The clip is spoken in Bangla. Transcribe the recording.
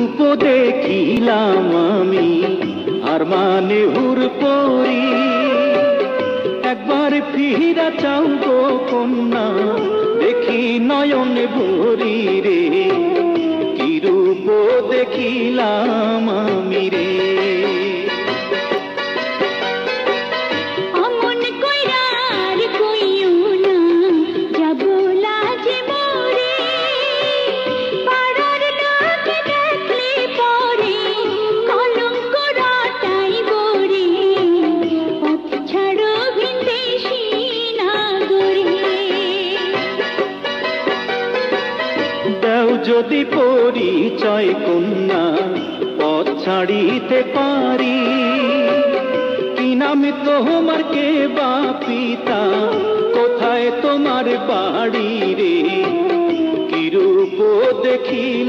রূপ দেখিলাম আমি আর মানে হুর পরি, একবার ফিরা চাও গো কন্যা দেখি নয়ন ভরি রে, কি রূপ দেখিলাম আমি রে। যদি পরিচয় কন্যা পথ ছাড়িতে পারি, কি নামে তোমার কে বা পিতা, কোথায় তোমার বাড়ি রে, কি রূপ দেখিলাম।